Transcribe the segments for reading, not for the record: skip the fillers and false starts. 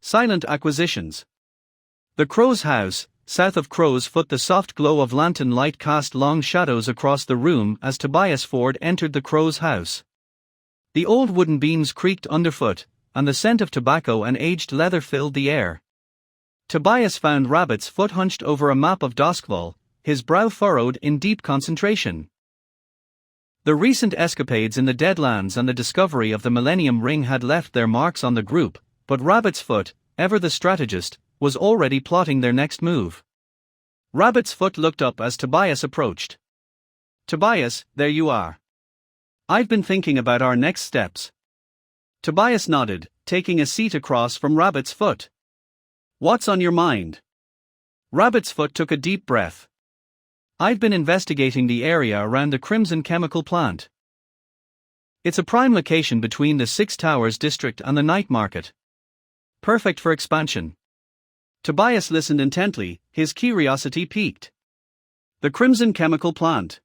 Silent acquisitions. The Crow's house. South of Crow's Foot, the soft glow of lantern light cast long shadows across the room as Tobias Ford entered the Crow's house. The old wooden beams creaked underfoot, and the scent of tobacco and aged leather filled the air. Tobias found Rabbit's Foot hunched over a map of Doskvol, his brow furrowed in deep concentration. The recent escapades in the Deadlands and the discovery of the Millennium Ring had left their marks on the group, but Rabbit's Foot, ever the strategist, was already plotting their next move. Rabbit's Foot looked up as Tobias approached. "Tobias, there you are. I've been thinking about our next steps." Tobias nodded, taking a seat across from Rabbit's Foot. "What's on your mind?" Rabbit's Foot took a deep breath. "I've been investigating the area around the Crimson Chemical Plant. It's a prime location between the Six Towers district and the night market. Perfect for expansion." Tobias listened intently, his curiosity piqued. "The Crimson Chemical Plant.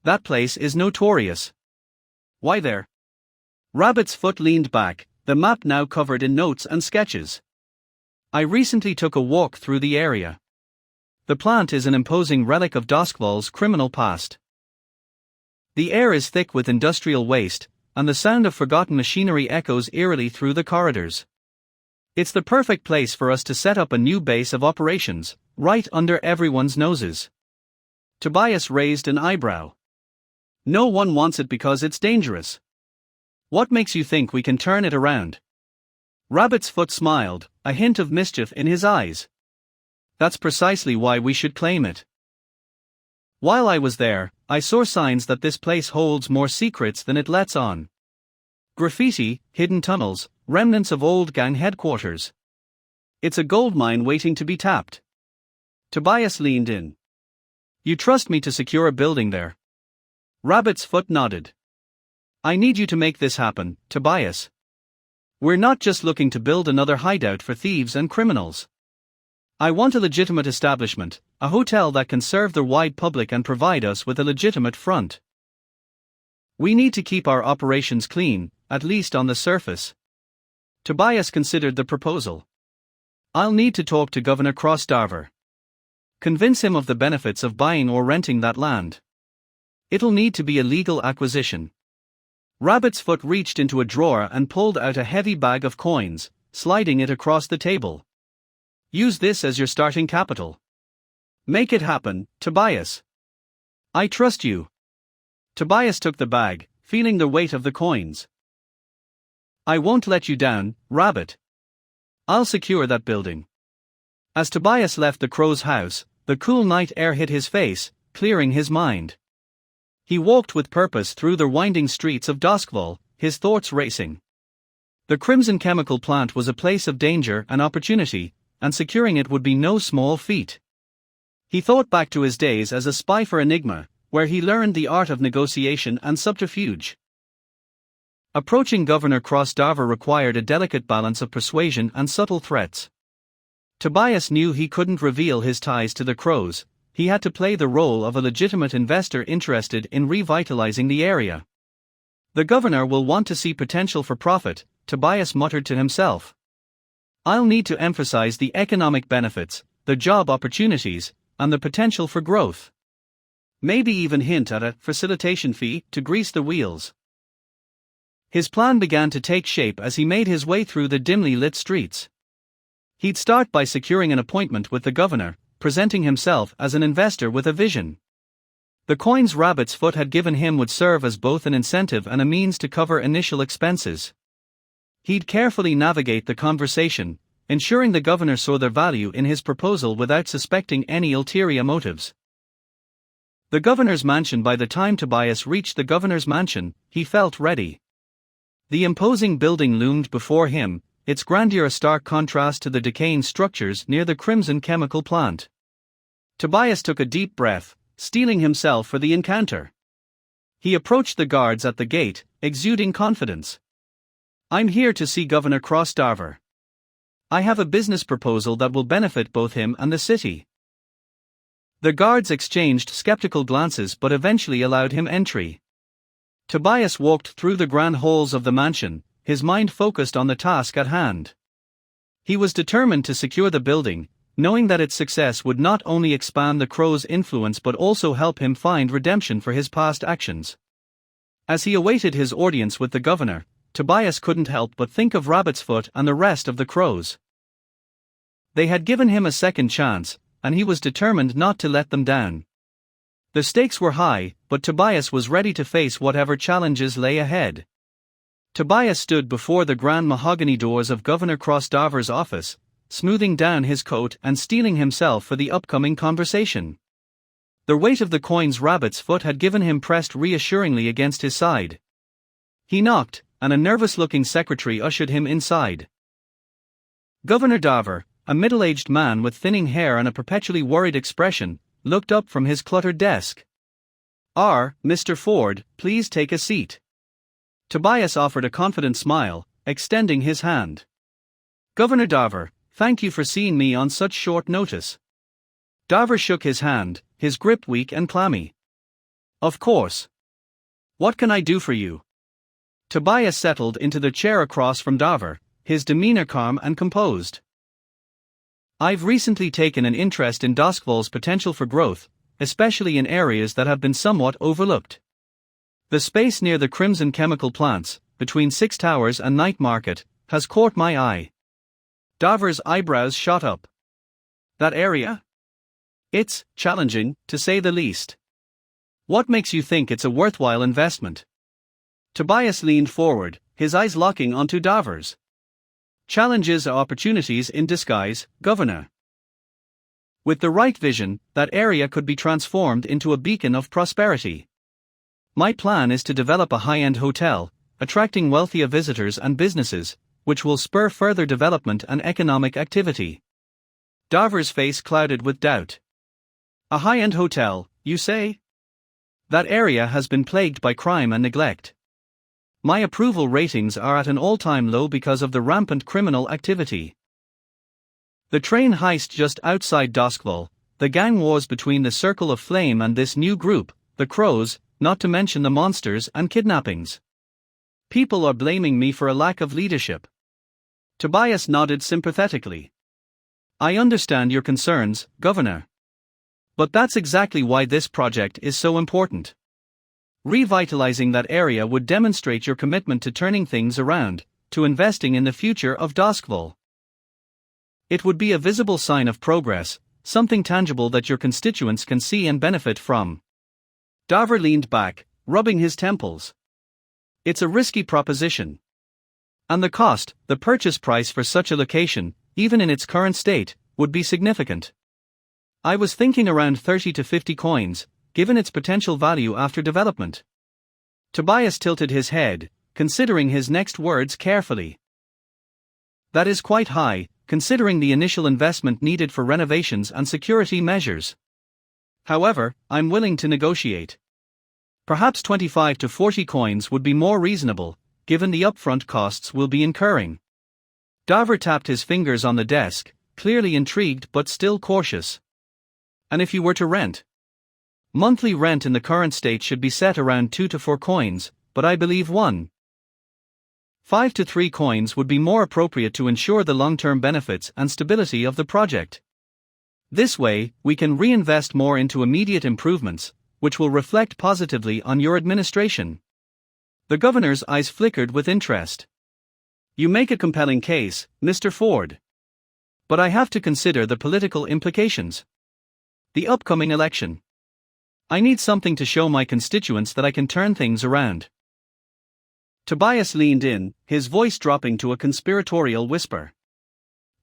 That place is notorious. Why there?" Rabbit's Foot leaned back, the map now covered in notes and sketches. "I recently took a walk through the area. The plant is an imposing relic of Doskvol's criminal past. The air is thick with industrial waste, and the sound of forgotten machinery echoes eerily through the corridors. It's the perfect place for us to set up a new base of operations, right under everyone's noses." Tobias raised an eyebrow. "No one wants it because it's dangerous. What makes you think we can turn it around?" Rabbit's Foot smiled, a hint of mischief in his eyes. "That's precisely why we should claim it. While I was there, I saw signs that this place holds more secrets than it lets on. Graffiti, hidden tunnels, remnants of old gang headquarters. It's a gold mine waiting to be tapped." Tobias leaned in. "You trust me to secure a building there?" Rabbit's Foot nodded. "I need you to make this happen, Tobias. We're not just looking to build another hideout for thieves and criminals. I want a legitimate establishment, a hotel that can serve the wide public and provide us with a legitimate front. We need to keep our operations clean, at least on the surface." Tobias considered the proposal. "I'll need to talk to Governor Crossdarver. Convince him of the benefits of buying or renting that land. It'll need to be a legal acquisition." Rabbit's Foot reached into a drawer and pulled out a heavy bag of coins, sliding it across the table. "Use this as your starting capital. Make it happen, Tobias. I trust you." Tobias took the bag, feeling the weight of the coins. "I won't let you down, Rabbit. I'll secure that building." As Tobias left the Crow's house, the cool night air hit his face, clearing his mind. He walked with purpose through the winding streets of Doskvol, his thoughts racing. The Crimson Chemical Plant was a place of danger and opportunity, and securing it would be no small feat. He thought back to his days as a spy for Enigma, where he learned the art of negotiation and subterfuge. Approaching Governor Crossdarver required a delicate balance of persuasion and subtle threats. Tobias knew he couldn't reveal his ties to the Crows. He had to play the role of a legitimate investor interested in revitalizing the area. "The governor will want to see potential for profit," Tobias muttered to himself. "I'll need to emphasize the economic benefits, the job opportunities, and the potential for growth. Maybe even hint at a facilitation fee to grease the wheels." His plan began to take shape as he made his way through the dimly lit streets. He'd start by securing an appointment with the governor, presenting himself as an investor with a vision. The coins Rabbit's Foot had given him would serve as both an incentive and a means to cover initial expenses. He'd carefully navigate the conversation, ensuring the governor saw the value in his proposal without suspecting any ulterior motives. The governor's mansion. By the time Tobias reached the governor's mansion, he felt ready. The imposing building loomed before him, its grandeur a stark contrast to the decaying structures near the Crimson Chemical Plant. Tobias took a deep breath, steeling himself for the encounter. He approached the guards at the gate, exuding confidence. "I'm here to see Governor Crossdarver. I have a business proposal that will benefit both him and the city." The guards exchanged skeptical glances but eventually allowed him entry. Tobias walked through the grand halls of the mansion, his mind focused on the task at hand. He was determined to secure the building, knowing that its success would not only expand the Crow's influence but also help him find redemption for his past actions. As he awaited his audience with the governor, Tobias couldn't help but think of Rabbit's Foot and the rest of the Crows. They had given him a second chance, and he was determined not to let them down. The stakes were high, but Tobias was ready to face whatever challenges lay ahead. Tobias stood before the grand mahogany doors of Governor Crossdarver's office, smoothing down his coat and steeling himself for the upcoming conversation. The weight of the coins Rabbit's Foot had given him pressed reassuringly against his side. He knocked, and a nervous-looking secretary ushered him inside. Governor Darver, a middle-aged man with thinning hair and a perpetually worried expression, looked up from his cluttered desk. Mr. Ford, please take a seat." Tobias offered a confident smile, extending his hand. "Governor Darver, thank you for seeing me on such short notice." Darver shook his hand, his grip weak and clammy. "Of course. What can I do for you?" Tobias settled into the chair across from Darver, his demeanor calm and composed. "I've recently taken an interest in Doskvol's potential for growth, especially in areas that have been somewhat overlooked. The space near the Crimson Chemical plants, between Six Towers and Night Market, has caught my eye." Darver's eyebrows shot up. "That area? It's challenging, to say the least. What makes you think it's a worthwhile investment?" Tobias leaned forward, his eyes locking onto Darver's. "Challenges are opportunities in disguise, Governor. With the right vision, that area could be transformed into a beacon of prosperity. My plan is to develop a high-end hotel, attracting wealthier visitors and businesses, which will spur further development and economic activity." Darver's face clouded with doubt. "A high-end hotel, you say? That area has been plagued by crime and neglect. My approval ratings are at an all-time low because of the rampant criminal activity. The train heist just outside Doskvol, the gang wars between the Circle of Flame and this new group, the Crows, not to mention the monsters and kidnappings. People are blaming me for a lack of leadership." Tobias nodded sympathetically. "I understand your concerns, Governor. But that's exactly why this project is so important. Revitalizing that area would demonstrate your commitment to turning things around, to investing in the future of Doskvol. It would be a visible sign of progress, something tangible that your constituents can see and benefit from." Darver leaned back, rubbing his temples. "It's a risky proposition. And the cost, the purchase price for such a location, even in its current state, would be significant. I was thinking around 30 to 50 coins, given its potential value after development." Tobias tilted his head, considering his next words carefully. "That is quite high, considering the initial investment needed for renovations and security measures. However, I'm willing to negotiate. Perhaps 25 to 40 coins would be more reasonable, given the upfront costs we'll be incurring." Darver tapped his fingers on the desk, clearly intrigued but still cautious. "And if you were to rent? Monthly rent in the current state should be set around 2 to 4 coins, but I believe 1.5 to 3 coins would be more appropriate to ensure the long-term benefits and stability of the project. This way, we can reinvest more into immediate improvements, which will reflect positively on your administration." The governor's eyes flickered with interest. "You make a compelling case, Mr. Ford. But I have to consider the political implications. The upcoming election. I need something to show my constituents that I can turn things around." Tobias leaned in, his voice dropping to a conspiratorial whisper.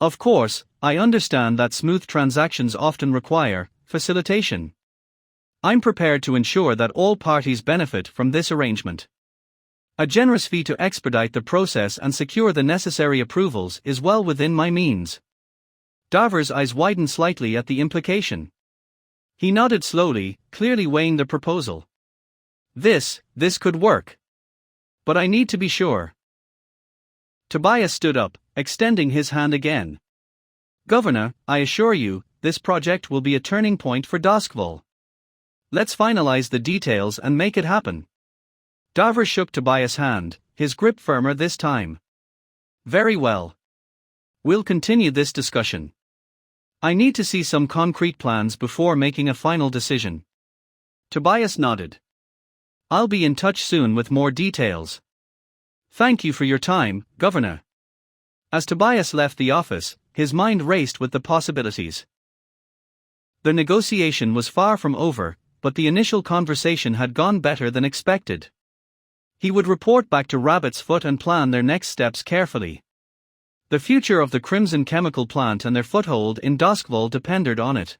"Of course, I understand that smooth transactions often require facilitation. I'm prepared to ensure that all parties benefit from this arrangement. A generous fee to expedite the process and secure the necessary approvals is well within my means." Darver's eyes widened slightly at the implication. He nodded slowly, clearly weighing the proposal. This could work. But I need to be sure." Tobias stood up, extending his hand again. "Governor, I assure you, this project will be a turning point for Doskvol. Let's finalize the details and make it happen." Darver shook Tobias' hand, his grip firmer this time. "Very well. We'll continue this discussion. I need to see some concrete plans before making a final decision. Tobias nodded. I'll be in touch soon with more details. Thank you for your time, Governor. As Tobias left the office, his mind raced with the possibilities. The negotiation was far from over, but the initial conversation had gone better than expected. He would report back to Rabbit's Foot and plan their next steps carefully. The future of the Crimson Chemical Plant and their foothold in Doskvol depended on it.